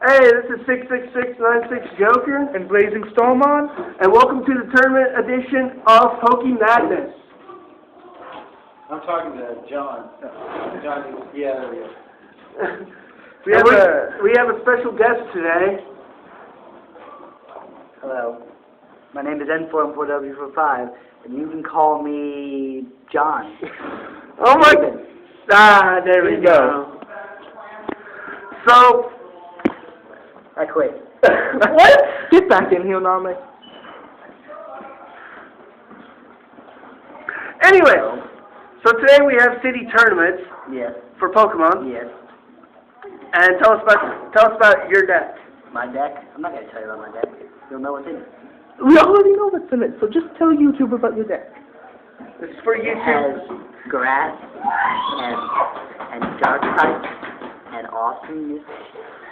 Hey, this is 66696 Joker and Blazing Stormon, and welcome to the tournament edition of Pokemadness. I'm talking to John. John, yeah, there we go. We have a special guest today. Hello. My name is N4M4W45, and you can call me John. Oh my God. Ah, there we go. So, I quit. what? get back in here, Nami. Anyway, so today we have city tournaments Yes. for Pokemon. Yes. And tell us about your deck. My deck? I'm not going to tell you about my deck. You'll know what's in it. We already know what's in it, so just tell YouTube about your deck. This is for It YouTube. has grass and dark types and awesomeness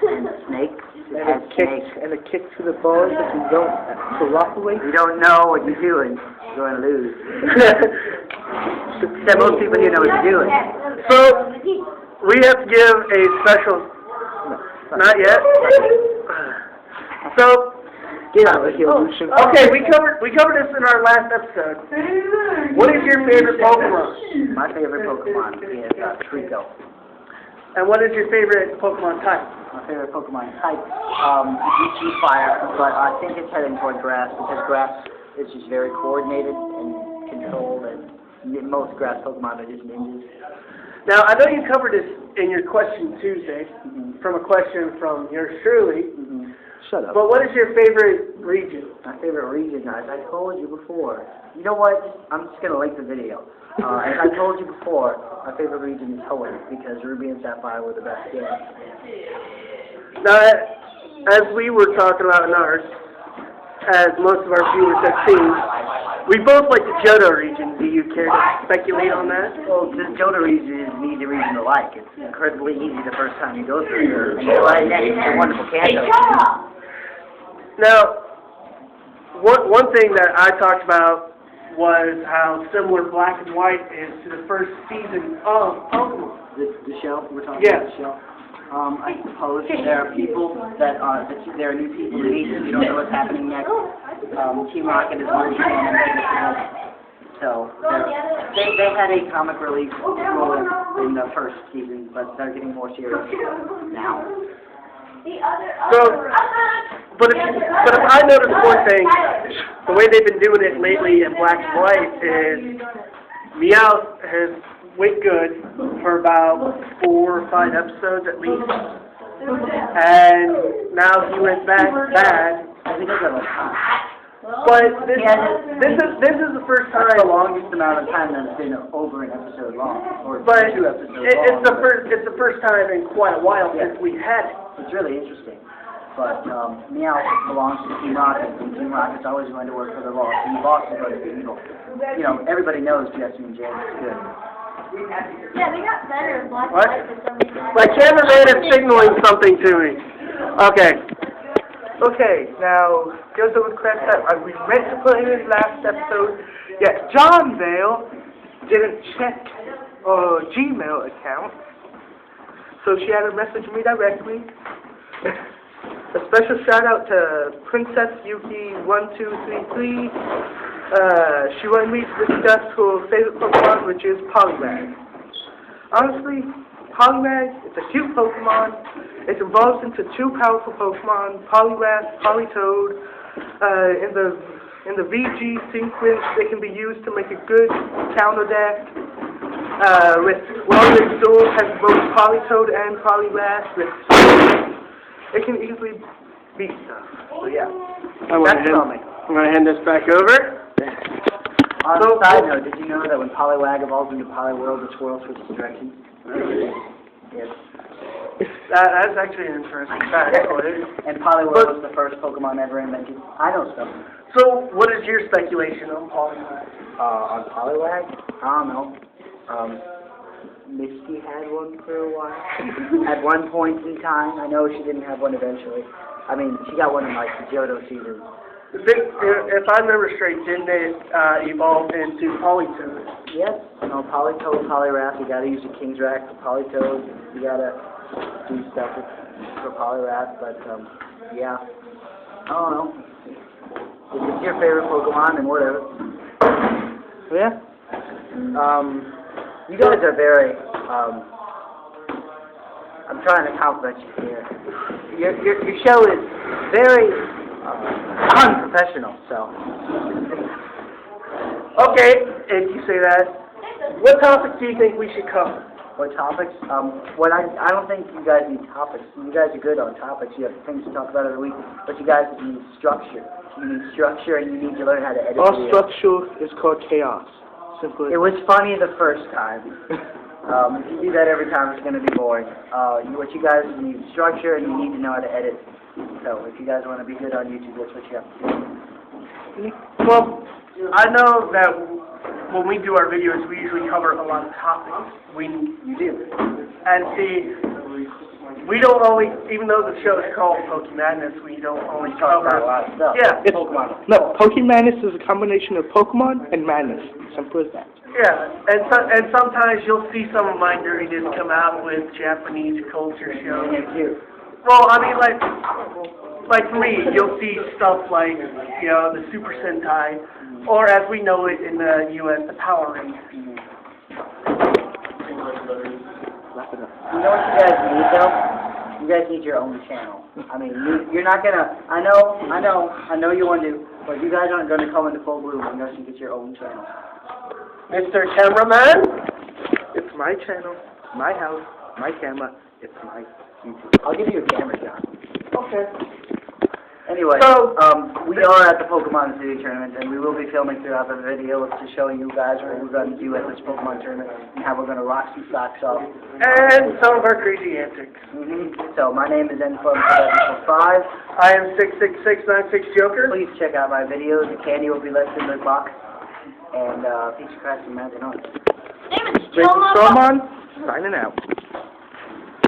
and snakes. It And has a kick snakes. and a kick to the balls if you don't cooperate. You don't know what you're doing. You're going to lose. Except most people here know what you're doing. So, we have to give a special... Not yet? So, Get out of here, Lucian. okay, we covered this in our last episode. What is your favorite Pokemon? My favorite Pokemon is Trico. And what is your favorite Pokemon type? My favorite Pokemon type is Fire, but I think it's heading toward Grass because Grass is just very coordinated and controlled, and most Grass Pokemon are just ninjas. Now, I know you covered this in your question Tuesday, from a question from yours truly, Shut up. but what is your favorite region? My favorite region, guys, I told you before. You know what? I'm just going to link the video. As I told you before, my favorite region is Hoenn because Ruby and Sapphire were the best games. Now, as we were talking about in ours, as most of our viewers have seen, we both like the Johto region. Do you care to speculate on that? Well, the Johto region is an easy region to like. It's incredibly easy the first time you go through it. And it's right next to wonderful Kanto. Now, one thing that I talked about was how similar Black and White is to the first season of Pokemon. The show? We're talking Yes. about the show? I suppose there are people there are new people in Asia who don't know what's happening next. Team Rocket is one of the So, they had a comic relief role in the first season, but they're getting more serious now. So, but if I notice one thing, the way they've been doing it lately in Black and White is Meowth has went good for about 4 or 5 episodes at least, and now he went back bad. I think that's a time. But this is the first time. That's the longest amount of time that it's been over an episode long, or But 2 episodes long. it's the first time in quite a while since we had it. It's really interesting. But Meowth belongs to Team Rocket, and Team Rocket's always going to work for the boss, and the boss is going to be evil. You know, everybody knows Jesse and James is good. Yeah, they got better in Black and What? White for some reason. My cameraman is signaling something to me. Okay. Okay, now, goes over correct that we meant to put him in last episode. Yes, John Vale didn't check Gmail account, so she had to message me directly. A special shout out to Princess Yuki1233. She wanted me to discuss her favorite Pokemon, which is Poliwag. Honestly, Poliwag is a cute Pokemon. It evolves into 2 powerful Pokemon, Poliwrath, Politoed. In the VG sequence, they can be used to make a good counter deck. With Warrior Duel has both Politoed and Poliwrath. It can easily beat stuff. So yeah, I'm gonna hand this back over. On a side note, did you know that when Poliwag evolves into Poliwhirl, the swirl switches directions? Yes. That's actually an interesting fact. And Poliwhirl was the first Pokemon ever invented. I know stuff. So, what is your speculation on Poliwag? On Poliwag? I don't know. Misty had one for a while. At one point in time. I know she didn't have one eventually. I mean, she got one in like the Johto season. If I remember straight, didn't it evolve into Politoed? Yes. You know, Politoed, Poliwrath, you gotta use the King's Rack for Politoed. You gotta do stuff for Polyrath, but, yeah. I don't know. If it's your favorite Pokemon, then whatever. Yeah? You guys are very, I'm trying to compliment you here. Your show is very, unprofessional, so. Okay, if you say that. What topics do you think we should cover? What topics? I don't think you guys need topics. You guys are good on topics. You have things to talk about every week, but you guys need structure. You need structure, and you need to learn how to edit All videos. structure is called chaos. Simple It as was funny the first time. If you do that every time, it's going to be boring. What you guys need is structure, and you need to know how to edit. So if you guys want to be good on YouTube, that's what you have to do. Well, I know that when we do our videos, we usually cover a lot of topics. You do. And see, we don't always, even though the show is called Pokemadness, we don't always Talk cover. about a lot of stuff. Yeah, It's, no, Pokemadness is a combination of Pokemon and madness. Simple as that. yeah, and sometimes you'll see some of my nerdiness come out with Japanese culture shows. Thank you. Well, I mean, like for me, you'll see stuff like, you know, the Super Sentai, or as we know it in the U.S., the Power Rangers. Wrap it up. You know what you guys need, though? You guys need your own channel. I mean, you're not gonna. I know you want to, but you guys aren't gonna come into full bloom unless you get your own channel. Mr. Cameraman? It's my channel, my house, my camera. It's my YouTube. I'll give you a camera, John. Okay. Anyway, So- we are at the Pokemon City Tournament, and we will be filming throughout the video to show you guys what we're going to do at this Pokemon Tournament and how we're going to rock some socks off. And some of our crazy antics. So, my name is N5. I am 66696 Joker. Please check out my videos. The candy will be left in the box. And, peace, crafts, and magic on. Name is Jason Stormon, signing out.